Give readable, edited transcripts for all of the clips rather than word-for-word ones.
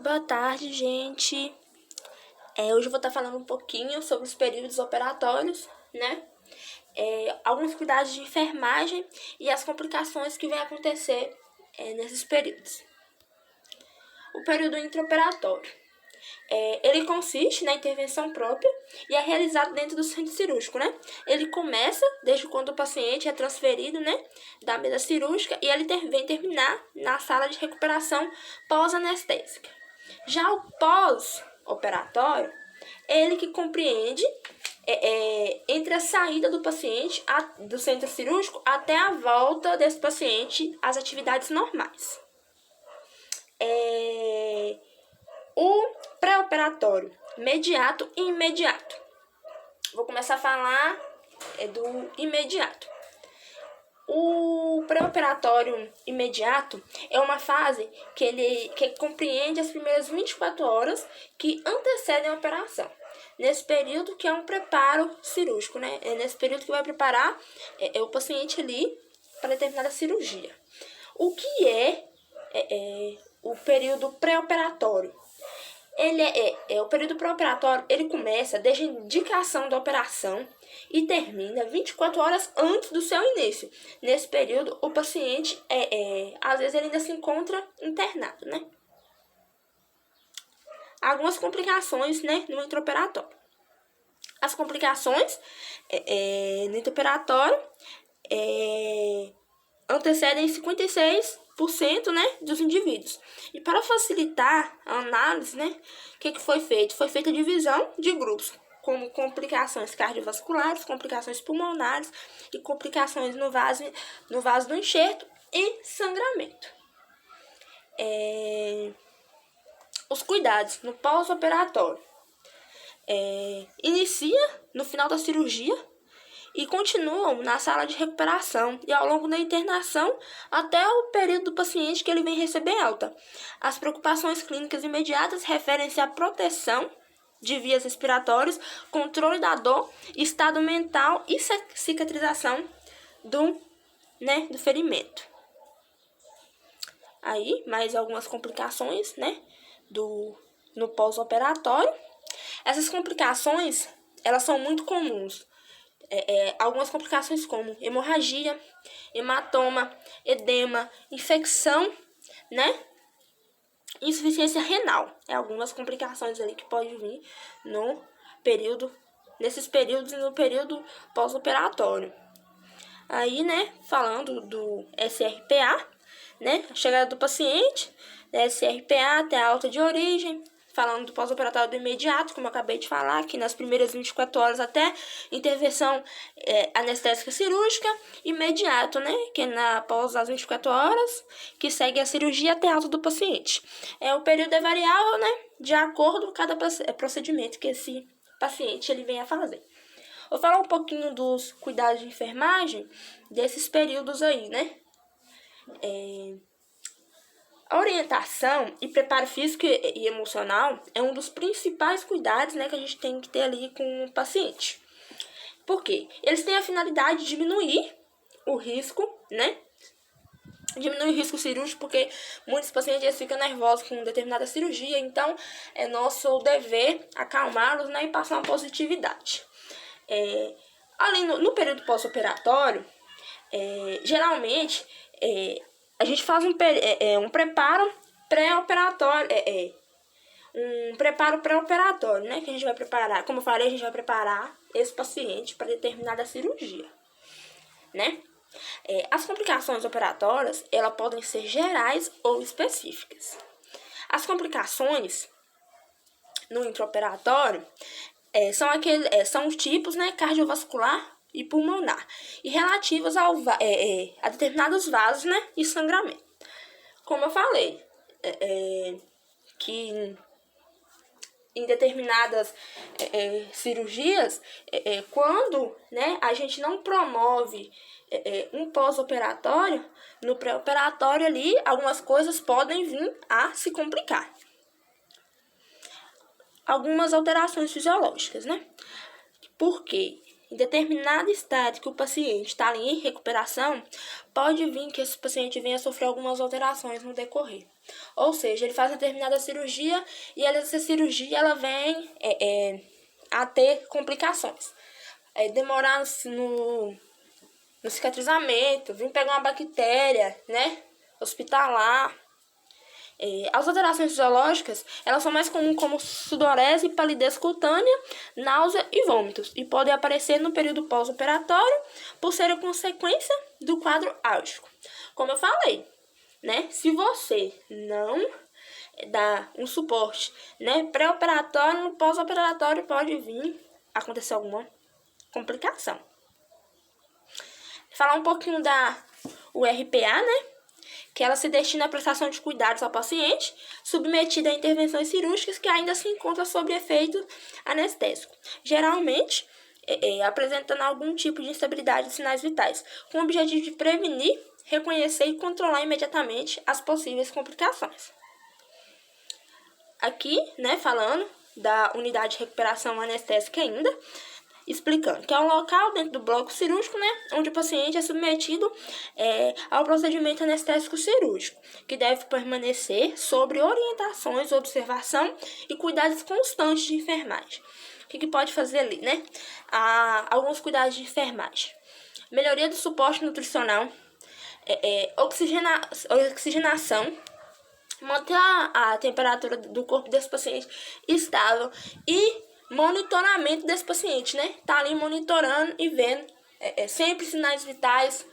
Boa tarde, gente. Hoje eu vou estar falando um pouquinho sobre os períodos operatórios, né? Alguns cuidados de enfermagem e as complicações que vão acontecer nesses períodos. O período intraoperatório. Ele consiste na intervenção própria e é realizado dentro do centro cirúrgico, né? Ele começa desde quando o paciente é transferido, né, da mesa cirúrgica e ele vem terminar na sala de recuperação pós-anestésica. Já o pós-operatório, ele que compreende entre a saída do paciente do centro cirúrgico até a volta desse paciente às atividades normais. O pré-operatório, imediato e imediato. Vou começar a falar do imediato. O pré-operatório imediato é uma fase que compreende as primeiras 24 horas que antecedem a operação. Nesse período que é um preparo cirúrgico, né? É nesse período que vai preparar o paciente ali para determinada cirurgia. O que é o período pré-operatório? O período pré-operatório, ele começa desde a indicação da operação e termina 24 horas antes do seu início. Nesse período, o paciente, às vezes, ele ainda se encontra internado, né? Algumas complicações, né, no intraoperatório. As complicações no intraoperatório antecedem 56%, né, dos indivíduos. E para facilitar a análise, né, o que foi feito? Foi feita a divisão de grupos, como complicações cardiovasculares, complicações pulmonares e complicações no vaso do enxerto e sangramento. Os cuidados no pós-operatório. Inicia no final da cirurgia e continuam na sala de recuperação e ao longo da internação até o período do paciente que ele vem receber alta. As preocupações clínicas imediatas referem-se à proteção de vias respiratórias, controle da dor, estado mental e cicatrização do ferimento. Aí, mais algumas complicações, né, no pós-operatório. Essas complicações, elas são muito comuns. Algumas complicações como hemorragia, hematoma, edema, infecção, né? Insuficiência renal. Algumas complicações ali que podem vir nesses períodos e no período pós-operatório. Aí, né, falando do SRPA, né, a chegada do paciente, SRPA até a alta de origem. Falando do pós-operatório do imediato, como eu acabei de falar, que nas primeiras 24 horas até intervenção anestésica cirúrgica, imediato, né, que após as 24 horas, que segue a cirurgia até a alta do paciente. O período é variável, né, de acordo com cada procedimento que esse paciente ele venha fazer. Vou falar um pouquinho dos cuidados de enfermagem desses períodos aí, né. A orientação e preparo físico e emocional é um dos principais cuidados, né, que a gente tem que ter ali com o paciente. Por quê? Eles têm a finalidade de diminuir o risco, né? Diminuir o risco cirúrgico, porque muitos pacientes ficam nervosos com determinada cirurgia, então é nosso dever acalmá-los, né, e passar uma positividade. Ali no período pós-operatório, geralmente, a gente faz um preparo pré-operatório, um preparo pré-operatório, né? Que a gente vai preparar, como eu falei, a gente vai preparar esse paciente para determinada cirurgia, né? As complicações operatórias, elas podem ser gerais ou específicas. As complicações no intraoperatório são os tipos, né, cardiovascular e pulmonar, e relativas a determinados vasos, né, e sangramento. Como eu falei, que em determinadas cirurgias, quando, né, a gente não promove um pós-operatório, no pré-operatório ali, algumas coisas podem vir a se complicar. Algumas alterações fisiológicas, né? Porque em determinado estado que o paciente está em recuperação, pode vir que esse paciente venha a sofrer algumas alterações no decorrer. Ou seja, ele faz uma determinada cirurgia e essa cirurgia ela vem a ter complicações. Demorar no cicatrizamento, vir pegar uma bactéria, né, hospitalar. As alterações fisiológicas, elas são mais comuns como sudorese, palidez cutânea, náusea e vômitos, e podem aparecer no período pós-operatório por serem consequência do quadro álgico. Como eu falei, né, se você não dá um suporte, né, pré-operatório, no pós-operatório pode vir acontecer alguma complicação. Falar um pouquinho da URPA, né, que ela se destina à prestação de cuidados ao paciente submetido a intervenções cirúrgicas que ainda se encontra sob efeito anestésico, geralmente apresentando algum tipo de instabilidade de sinais vitais, com o objetivo de prevenir, reconhecer e controlar imediatamente as possíveis complicações. Aqui, né, falando da unidade de recuperação anestésica ainda, explicando que é um local dentro do bloco cirúrgico, né, onde o paciente é submetido ao procedimento anestésico cirúrgico, que deve permanecer sob orientações, observação e cuidados constantes de enfermagem. O que pode fazer ali, né? Alguns cuidados de enfermagem. Melhoria do suporte nutricional, oxigenação, manter a temperatura do corpo desse paciente estável e monitoramento desse paciente, né? Tá ali monitorando e vendo sempre sinais vitais,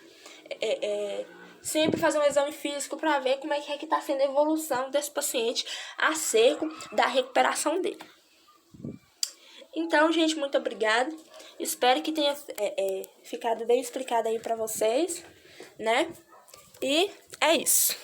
sempre fazer um exame físico para ver como é que tá sendo a evolução desse paciente acerca da recuperação dele. Então, gente, muito obrigada. Espero que tenha ficado bem explicado aí para vocês, né? E é isso.